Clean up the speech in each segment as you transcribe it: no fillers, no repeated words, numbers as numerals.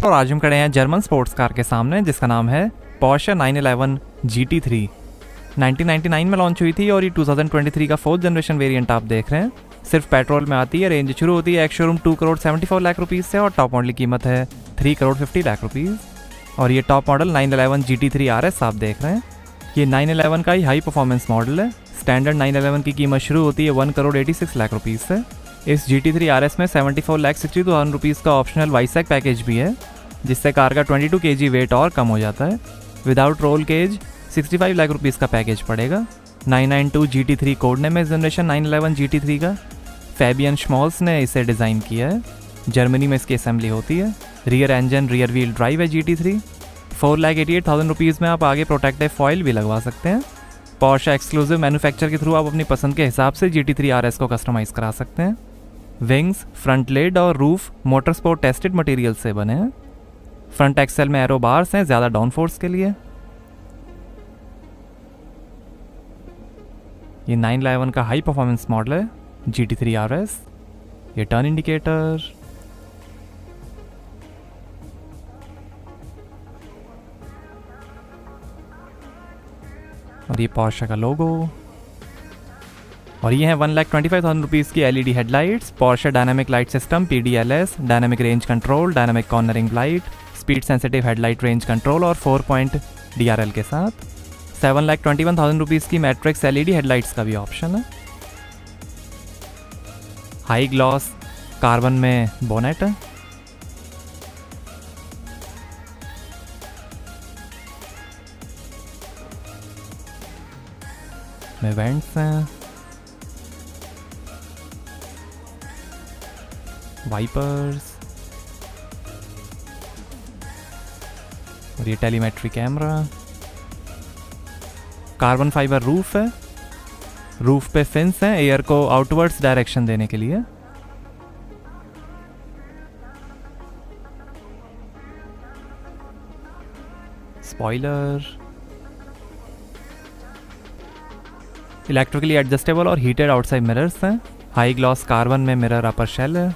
और आज हम खड़े हैं जर्मन स्पोर्ट्स कार के सामने जिसका नाम है पोर्शे 911 GT3। 1999 में लॉन्च हुई थी और ये 2023 का 4th जनरेशन वेरिएंट आप देख रहे हैं। सिर्फ पेट्रोल में आती है। रेंज शुरू होती है ex showroom 2 crore 74 lakh rupees से और टॉप मॉडल की कीमत है 3 करोड़ 50 लाख रुपीज़। और ये टॉप मॉडल 911 GT3 RS आप देख रहे हैं। ये 911 का ही हाई परफॉर्मेंस मॉडल है। स्टैंडर्ड 911 की कीमत शुरू होती है 1 करोड़ 86 लाख रुपीज़ से। इस GT3 RS में 74 लाख 62,000 रुपीज़ का ऑप्शनल वाइसैक पैकेज भी है, जिससे कार का 22 kg वेट और कम हो जाता है। Without roll cage 65 lakh rupees का पैकेज पड़ेगा। 992 GT3 कोड नेम है इस जनरेशन 911 GT3 का। फैबियन श्मॉल्स ने इसे डिज़ाइन किया है। जर्मनी में इसकी असेंबली होती है। Rear engine rear wheel drive है GT3। 4,88,000 रुपीज़ में आप आगे प्रोटेक्टिव फॉइल भी लगवा सकते हैं। पोर्शे एक्सक्लूसिव मैन्युफैक्चर के थ्रू आप अपनी पसंद के हिसाब से GT3 RS को कस्टमाइज़ करा सकते हैं। विंग्स, फ्रंट लेड और roof motor sport tested material से बने हैं। फ्रंट एक्सेल में एरो बार्स हैं ज़्यादा डाउन फोर्स के लिए। ये 911 का हाई परफॉर्मेंस मॉडल है GT3 RS। ये टर्न इंडिकेटर, और ये पोर्शे का लोगो। और ये है 1,25,000 रुपीज़ की LED headlights, Porsche dynamic light system PDLS, dynamic range control, dynamic cornering light, speed sensitive headlight range control और 4 पॉइंट DRL के साथ। 7,21,000 रुपीज़ की मैट्रिक्स LED हेडलाइट्स का भी ऑप्शन है। हाई ग्लॉस कार्बन में बोनेट है। में वेंट्स हैं, वाइपर्स और ये telemetry camera. Carbon fibre roof है। रूफ पे फिन्स हैं एयर को आउटवर्ड्स डायरेक्शन देने के लिए। स्पॉइलर, इलेक्ट्रिकली एडजस्टेबल और हीटेड आउटसाइड मिरर्स हैं। हाई ग्लॉस कार्बन में मिरर अपर शेल है।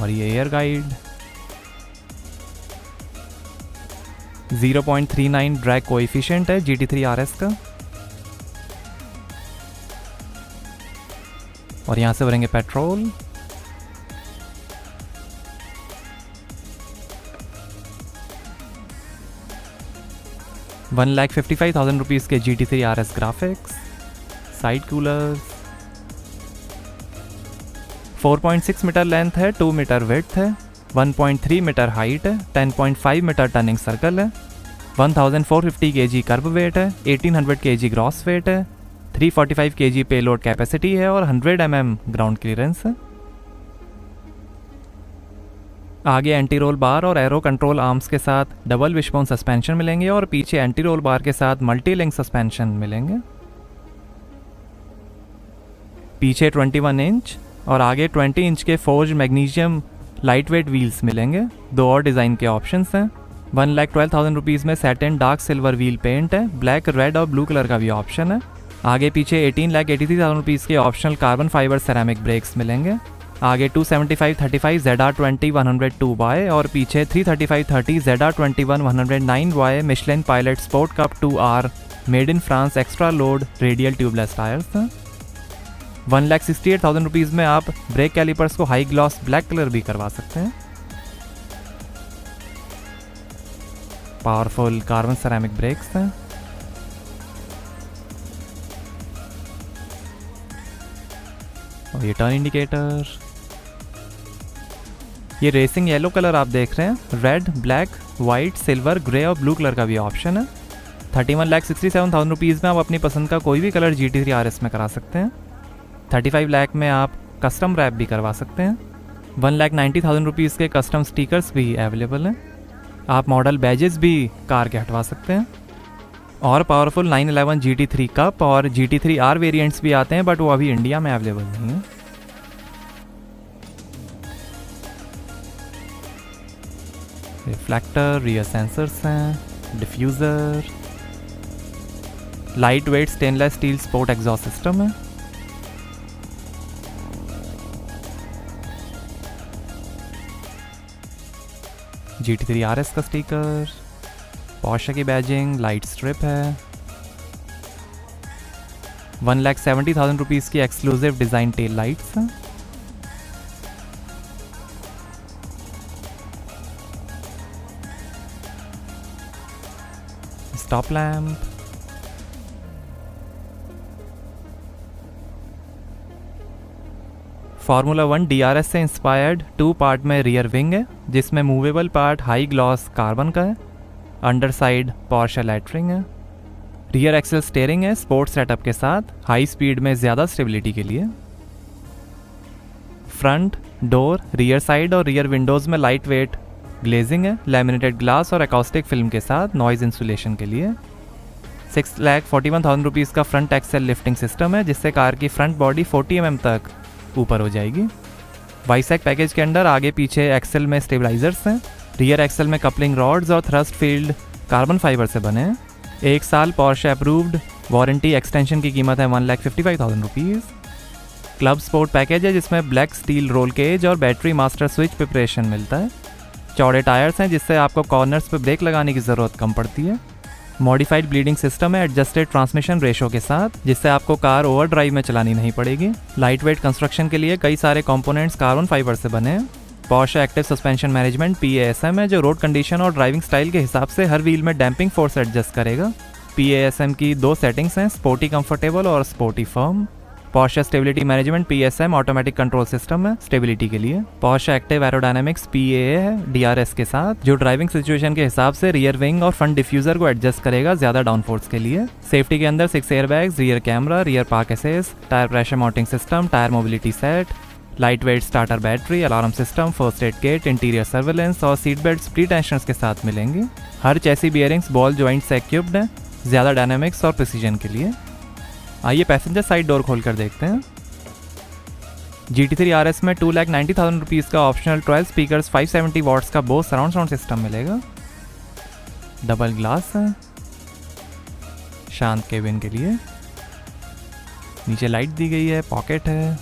और ये एयर गाइड, 0.39 ड्रैग कोएफिशिएंट है GT3 RS का। और यहां से भरेंगे पेट्रोल। $1,55,000 रुपीज़ के GT3 RS graphics, side coolers, 4.6 metre length है, 2 मीटर विड्थ है, 1.3 मीटर हाइट है, 10.5 मीटर टर्निंग सर्कल है, 1,450 kg कर्ब वेट है, 1,800 kg ग्रॉस वेट है, 345 kg पेलोड कैपेसिटी है और 100 mm ग्राउंड क्लियरेंस है। आगे एंटी रोल बार और एरो कंट्रोल आर्म्स के साथ डबल विशबोन सस्पेंशन मिलेंगे और पीछे एंटी रोल बार के साथ मल्टी लिंक सस्पेंशन मिलेंगे। पीछे 21 इंच और आगे 20 इंच के forge magnesium light weight wheels मिलेंगे। 2 और डिज़ाइन के ऑप्शंस हैं। 1,12,000 रुपीज़ में satin dark silver wheel paint है। ब्लैक, रेड और ब्लू कलर का भी ऑप्शन है। आगे पीछे 18,83,000 रुपीज़ के optional carbon fibre ceramic brakes मिलेंगे। आगे 275/35 ZR20-102Y और पीछे 335/30 ZR21-109Y Michelin pilot sport cup 2R made in France extra load radial tubeless tyres हैं। 1,68,000 रुपीज़ में आप ब्रेक कैलिपर्स को हाई ग्लॉस ब्लैक कलर भी करवा सकते हैं। पावरफुल कार्बन सेरामिक ब्रेक्स हैं। और ये टर्न इंडिकेटर, ये रेसिंग येलो कलर आप देख रहे हैं। Red, black, white, silver, grey और ब्लू कलर का भी ऑप्शन है। 31,67,000 रुपीज़ में आप अपनी पसंद का कोई भी कलर GT3 RS में करा सकते हैं। 35 लाख में आप कस्टम रैप भी करवा सकते हैं। 1,90,000 रुपीज़ के कस्टम स्टिकर्स भी अवेलेबल हैं। आप मॉडल बैजेस भी कार के हटवा सकते हैं। और पावरफुल 911 GT3 कप और GT3 R वेरिएंट्स भी आते हैं, बट वो अभी इंडिया में अवेलेबल नहीं है। रिफ्लेक्टर, रियर सेंसर्स हैं, diffuser, light weight stainless steel sport exhaust system है। GT3 RS का स्टिकर, पोर्शे की बैजिंग, लाइट स्ट्रिप है। 1,70,000 रुपीज़ की एक्सक्लूसिव डिज़ाइन टेल लाइट्स हैं। स्टॉप लैम्प, फार्मूला 1 DRS से इंस्पायर्ड 2 पार्ट में रियर विंग है, जिसमें movable part high gloss carbon का है। अंडर साइड पोर्शे लेटरिंग है। रियर एक्सेल स्टीयरिंग है स्पोर्ट्स सेटअप के साथ, हाई स्पीड में ज़्यादा स्टेबिलिटी के लिए। फ्रंट, डोर, रियर साइड और रियर विंडोज़ में लाइट वेट ग्लेजिंग है, लैमिनेटेड ग्लास और एकॉस्टिक फिल्म के साथ नॉइज़ इंसुलेशन के लिए। 6,41,000 रुपीज़ का फ्रंट एक्सेल लिफ्टिंग सिस्टम है, जिससे कार की फ्रंट बॉडी 40 mm तक ऊपर हो जाएगी। वाइसैक पैकेज के अंदर आगे पीछे एक्सेल में स्टेबलाइजर्स हैं। रियर एक्सेल में कपलिंग रॉड्स और थ्रस्ट फील्ड कार्बन फाइबर से बने हैं। 1 साल पोर्शे अप्रूव्ड वारंटी एक्सटेंशन की कीमत है 1,55,000 रुपीज़। क्लब स्पोर्ट पैकेज है, जिसमें ब्लैक स्टील रोल केज और बैटरी मास्टर स्विच प्रिपरेशन मिलता है। चौड़े टायर्स हैं, जिससे आपको कॉर्नर्स पे ब्रेक लगाने की ज़रूरत कम पड़ती है। मॉडिफाइड ब्लीडिंग सिस्टम है एडजस्टेड ट्रांसमिशन रेशो के साथ, जिससे आपको कार ओवर ड्राइव में चलानी नहीं पड़ेगी। लाइट वेट कंस्ट्रक्शन के लिए कई सारे कंपोनेंट्स कार्बन फाइबर से बने हैं। Porsche active suspension management PASM है, जो रोड कंडीशन और ड्राइविंग स्टाइल के हिसाब से हर व्हील में डैम्पिंग फोर्स एडजस्ट करेगा। PASM की 2 सेटिंग्स हैं, स्पोर्टी कंफर्टेबल और sporty firm. Porsche stability management PSM automatic control system है स्टेबिलिटी के लिए। पोर्शे एक्टिव एरोडायनामिक्स PAA है DRS के साथ, जो ड्राइविंग सिचुएशन के हिसाब से रियर विंग और फ्रंट डिफ्यूजर को एडजस्ट करेगा ज़्यादा डाउनफोर्स के लिए। सेफ्टी के अंदर 6 airbags, rear camera, rear park assist, tyre pressure mounting system, tyre mobility set, light weight starter battery, alarm system, first aid kit, interior surveillance और seat belt pre tensioners के साथ मिलेंगे। हर चैसी बियरिंग्स बॉल जॉइंट से equipped है, ज़्यादा dynamics और precision के लिए। आइए पैसेंजर साइड डोर खोल कर देखते हैं। GT3 RS में 2,90,000 रुपीज़ का ऑप्शनल 12 स्पीकर्स 570 वॉट्स का बोस सराउंड साउंड सिस्टम मिलेगा। डबल ग्लास है, शांत केबिन के लिए। नीचे लाइट दी गई है, पॉकेट है,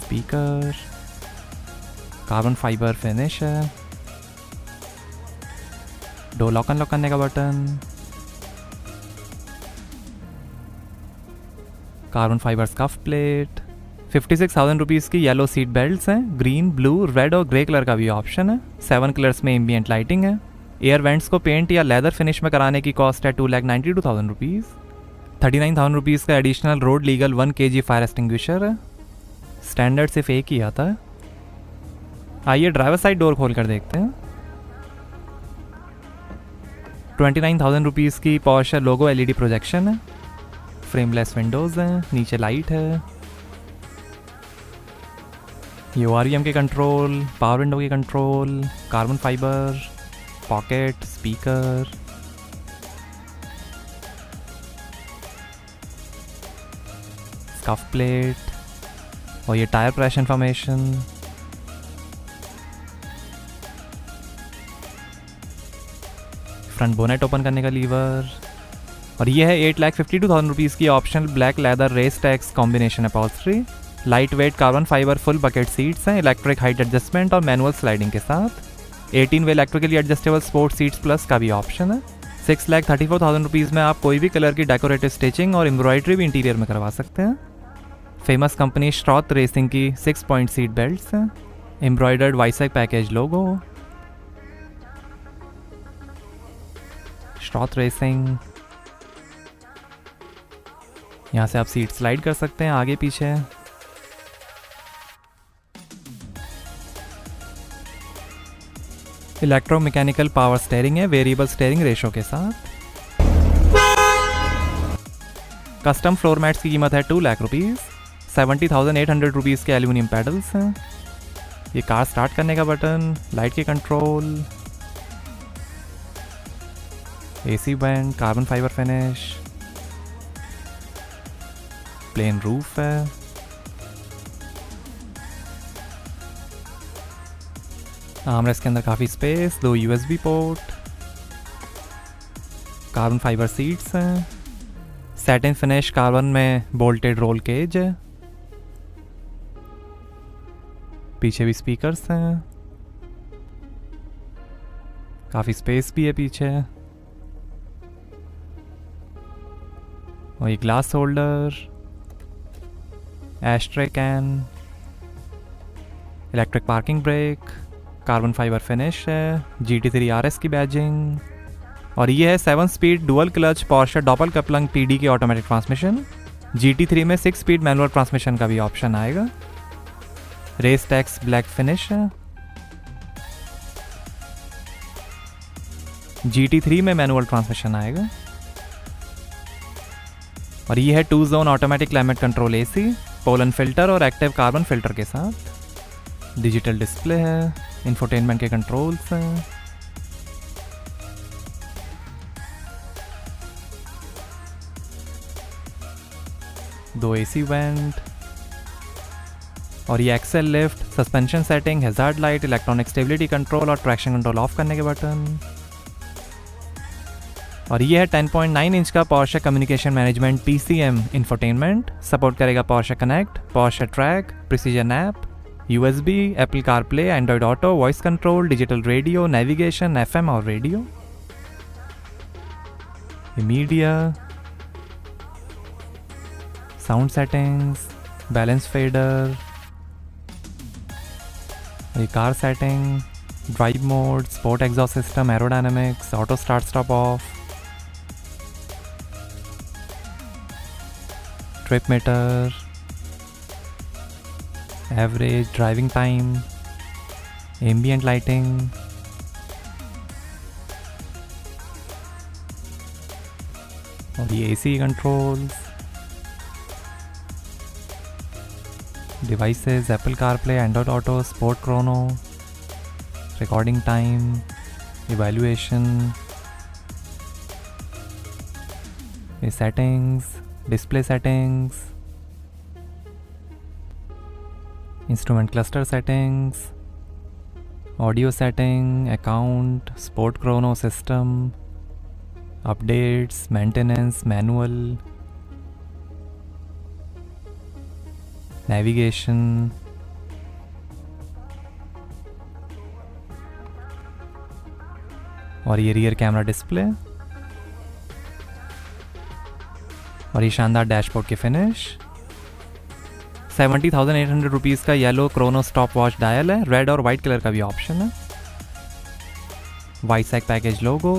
स्पीकर, कार्बन फाइबर फिनिश है, डोर लॉक अनलॉक करने का button, carbon fibre scuff plate. 56,000 rupees की येलो सीट बेल्ट्स हैं, ग्रीन, ब्लू, रेड और ग्रे कलर का भी ऑप्शन है। 7 कलर्स में एम्बियंट लाइटिंग है। एयर वेंट्स को पेंट या लेदर फिनिश में कराने की कॉस्ट है 2,92,000 रुपीज़। 39,000 रुपीज़ का additional road legal 1 kg fire extinguisher है। स्टैंडर्ड सिर्फ एक ही आता है। आइए ड्राइवर साइड डोर खोल कर देखते हैं। 29,000 रुपीज़ की पोर्शे लोगो LED प्रोजेक्शन है। फ्रेमलेस विंडोज़ हैं, नीचे लाइट है। ये ORVM के कंट्रोल, पावर विंडो के control, carbon fibre, pocket, speaker, scuff plate और ये tyre pressure information. Front bonnet open करने का लीवर। और ये है 8,52,000 रुपीज़ की optional black leather race tex combination upholstery. Light weight carbon fibre full bucket seats हैं, इलेक्ट्रिक हाइट एडजस्टमेंट और मैनुअल स्लाइडिंग के साथ। 18 वे electrically adjustable sport seats plus का भी ऑप्शन है। 6,34,000 रुपीज़ में आप कोई भी कलर की डेकोरेटिव स्टिचिंग और एम्ब्रॉयडरी भी इंटीरियर में करवा सकते हैं। फेमस कंपनी स्ट्रॉथ रेसिंग की 6 पॉइंट सीट बेल्ट्स हैं। एम्ब्रॉयडर्ड वाइसैक पैकेज लोगो, स्ट्रॉथ रेसिंग। यहाँ से आप सीट स्लाइड कर सकते हैं आगे पीछे। इलेक्ट्रोमैकेनिकल पावर स्टीयरिंग है, वेरिएबल स्टीयरिंग रेशो के साथ। कस्टम फ्लोर मैट्स की कीमत है 2 लाख रुपीज़। 70,800 रुपीज़ के एल्यूमिनियम पैडल्स हैं। ये कार स्टार्ट करने का बटन, लाइट के control, AC vent, carbon fibre finish, plain roof है। आर्मरेस्ट के अंदर काफ़ी space, 2 USB port, carbon fibre seats हैं। सैटिन फिनिश कार्बन में बोल्टेड रोल केज है। पीछे भी स्पीकर्स हैं। काफ़ी स्पेस भी है पीछे। और ये glass holder, ashtray can, electric parking brake, carbon fibre finish है, GT3 RS की बैजिंग। और ये है 7 स्पीड डुअल क्लच पोर्शे डॉपल कपलंग PD की ऑटोमेटिक ट्रांसमिशन। GT3 में 6 स्पीड मैनुअल ट्रांसमिशन का भी ऑप्शन आएगा। रेस टैक्स ब्लैक फिनिश है। GT3 में मैनुअल ट्रांसमिशन आएगा। और ये है 2 zone automatic climate control AC, pollen filter और एक्टिव कार्बन फिल्टर के साथ। डिजिटल डिस्प्ले है, इंफोटेनमेंट के कंट्रोल्स हैं। दो AC वेंट। और ये axle lift, suspension setting, hazard light, electronic stability control और ट्रैक्शन कंट्रोल ऑफ करने के बटन। और ये है 10.9 इंच का Porsche communication management PCM infotainment. Support करेगा Porsche connect, Porsche track, precision app, USB, Apple CarPlay, Android auto, voice control, digital radio, navigation, FM और radio. Media, sound settings, balance fader, ये car setting, drive mode, sport exhaust system, aerodynamics, auto start stop off, trip meter, average driving time, ambient lighting, और ये AC controls, devices, Apple CarPlay, Android auto, sport chrono, recording time, evaluation, ये settings, display settings, instrument cluster settings, audio setting, account, sport chrono system, updates, maintenance, manual, navigation, और ये rear camera display, और ये शानदार dashboard की finish. 70,800 rupees का yellow chrono stop watch dial है। Red और वाइट कलर का भी ऑप्शन है। वाइट सैक package logo,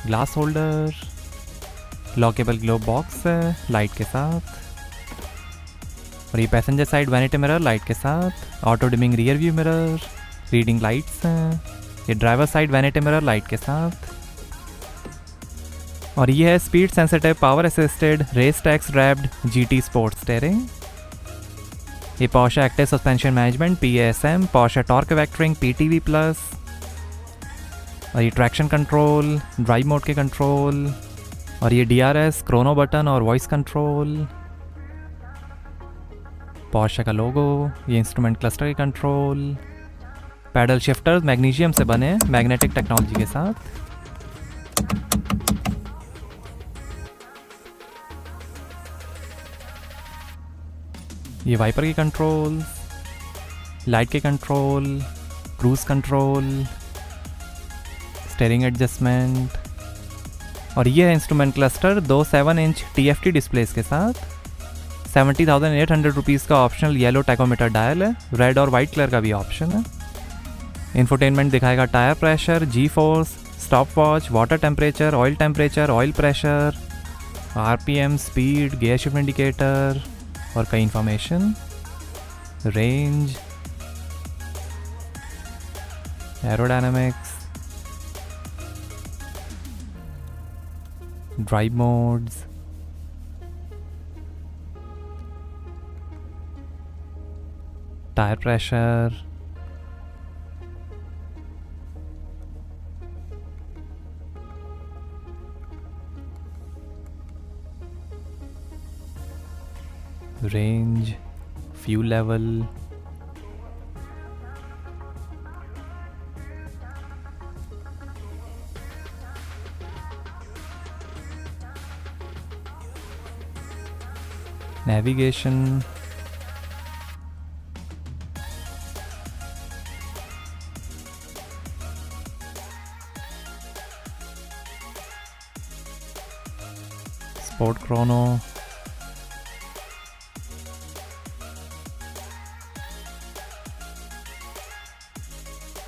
glass holder, lockable glove box है लाइट के साथ। और ये passenger side vanity mirror light के साथ, auto dimming rear view mirror, reading lights हैं। ये driver side vanity mirror light के साथ। और ये है speed sensitive power assisted race tex wrapped GT sports steering. ये Porsche active suspension management PASM, Porsche torque vectoring PTV+, और ये ट्रैक्शन कंट्रोल, ड्राइव मोड के कंट्रोल, और ये DRS, क्रोनो बटन और वॉइस कंट्रोल, पोर्शे का लोगो, ये instrument cluster के कंट्रोल, पैडल शिफ्टर्स मैग्नीशियम से बने मैग्नेटिक टेक्नोलॉजी के साथ। ये वाइपर के कंट्रोल, लाइट के control, cruise control, steering adjustment, और ये है instrument cluster 2 7 inch TFT displays के साथ। 70,800 रुपीज़ का ऑप्शनल येलो टैकोमीटर डायल है। रेड और वाइट कलर का भी ऑप्शन है। इंफोटेनमेंट दिखाएगा tyre pressure, G force, stop watch, water temperature, oil pressure, RPM, speed, gear shift indicator और कई information, range, aerodynamics, drive modes, tyre pressure, range, fuel level, navigation, sport chrono,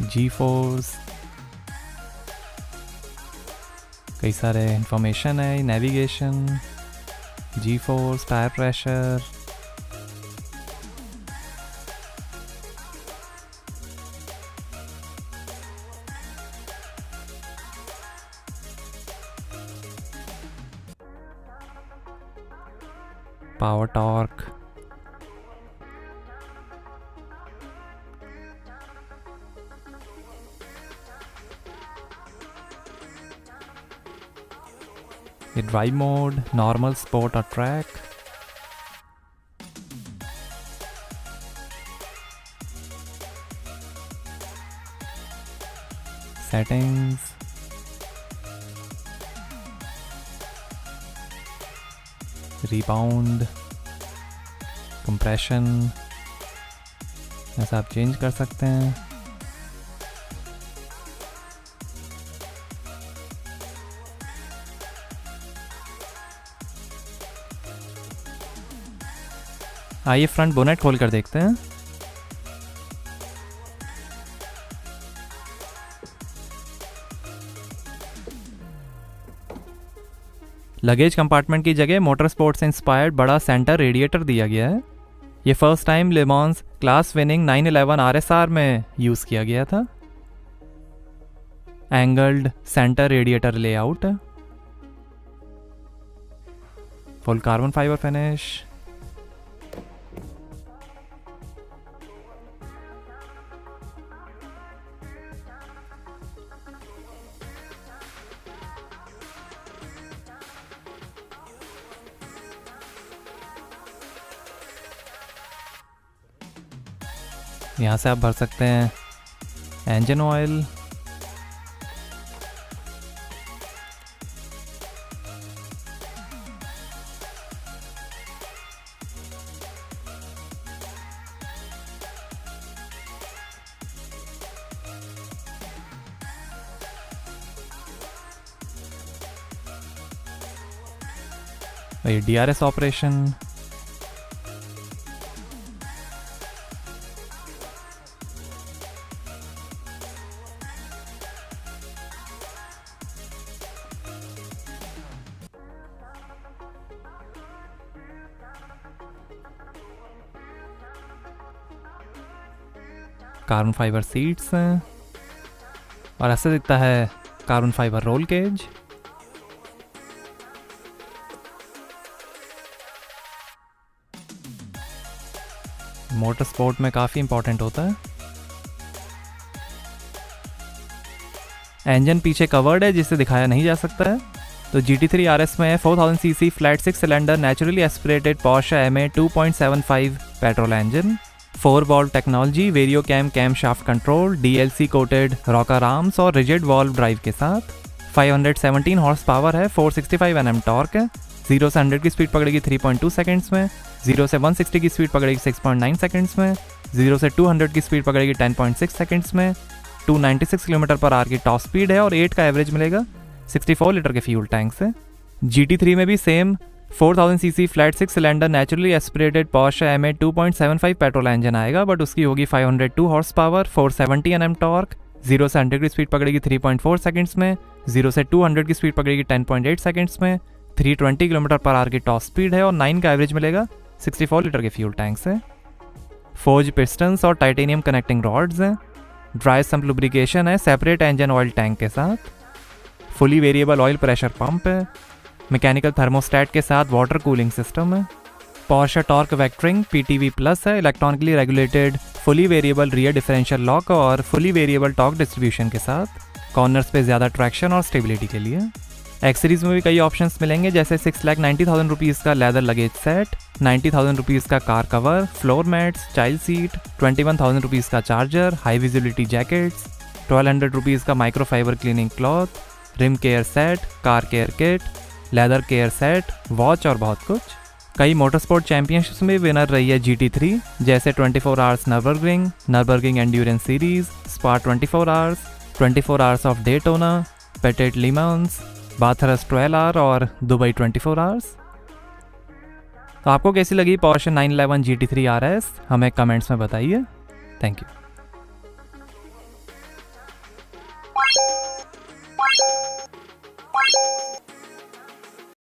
G force, कई सारे information है, navigation, G force, tyre pressure, power torque, ये drive mode, normal, sport और track, settings, rebound, compression, ऐसा आप change कर सकते हैं। आइए फ्रंट बोनेट खोल कर देखते हैं। लगेज कंपार्टमेंट की जगह मोटर स्पोर्ट्स से इंस्पायर्ड बड़ा सेंटर रेडिएटर दिया गया है। ये first time Le Mans class winning 911 RSR में यूज किया गया था। Angled centre radiator layout, full carbon fibre finish, यहाँ से आप भर सकते हैं इंजन ऑयल, ये DRS operation, carbon fibre seats हैं और ऐसे दिखता है carbon fibre roll cage. Motor sport में काफ़ी इंपॉर्टेंट होता है। इंजन पीछे कवर्ड है जिसे दिखाया नहीं जा सकता है। तो GT3 RS में 4000 cc flat 6 cylinder naturally aspirated Porsche MA 2.75 petrol engine, 4 valve technology, vario camshaft control, DLC coated rocker arms और रिजिड वॉल्व ड्राइव के साथ 517 हॉर्स पावर है, 465 Nm टॉर्क है। 0 से 100 की स्पीड पकड़ेगी 3.2 सेकंड्स में, 0 से 160 की स्पीड पकड़ेगी 6.9 सेकंड्स में, 0 से 200 की स्पीड पकड़ेगी 10.6 सेकंड्स में। 296 km/h की टॉप स्पीड है और 8 का एवरेज मिलेगा 64 लीटर के फ्यूल टैंक से। GT3 में भी same 4000 cc flat 6 cylinder naturally aspirated Porsche MA 2.75 petrol engine आएगा, बट उसकी होगी 502 हॉर्स पावर, 470 Nm टॉर्क। 0 से 100 की स्पीड पकड़ेगी 3.4 सेकंड्स में, 0 से 200 की स्पीड पकड़ेगी 10.8 सेकंड्स में। 320 km/h की टॉप स्पीड है और 9 का एवरेज मिलेगा 64 लीटर के फ्यूल टैंक से। फोर्ज पिस्टन्स और टाइटेनियम कनेक्टिंग रॉड्स हैं। ड्राई सम्प लुब्रिकेशन है सेपरेट इंजन ऑयल टैंक के साथ। Fully variable oil pressure pump है। मैकेनिकल थर्मोस्टेट के साथ वाटर कूलिंग सिस्टम है। Porsche torque vectoring PTV plus है, electronically regulated fully variable rear differential lock और फुली वेरिएबल टॉर्क डिस्ट्रीब्यूशन के साथ कॉर्नर्स पे ज़्यादा ट्रैक्शन और स्टेबिलिटी के लिए। एक्सेसरीज में भी कई ऑप्शंस मिलेंगे, जैसे 6,90,000 रुपीज़ का लेदर लगेज सेट, 90,000 रुपीज़ का car cover, floor mats, child seat, 21,000 rupees का charger, high visibility jackets, 1200 rupees का microfibre cleaning cloth, rim care set, car care kit, leather care set, watch और बहुत कुछ। कई मोटरस्पोर्ट चैंपियनशिप्स में winner रही है GT3, जैसे 24 hours Nurburgring endurance series, Spa 24 hours, 24 hours of Daytona, petit Le Mans, Bathurst 12 hour और दुबई 24 आवर्स। तो आपको कैसी लगी Porsche 911 GT3 RS हमें कमेंट्स में बताइए। Thank you.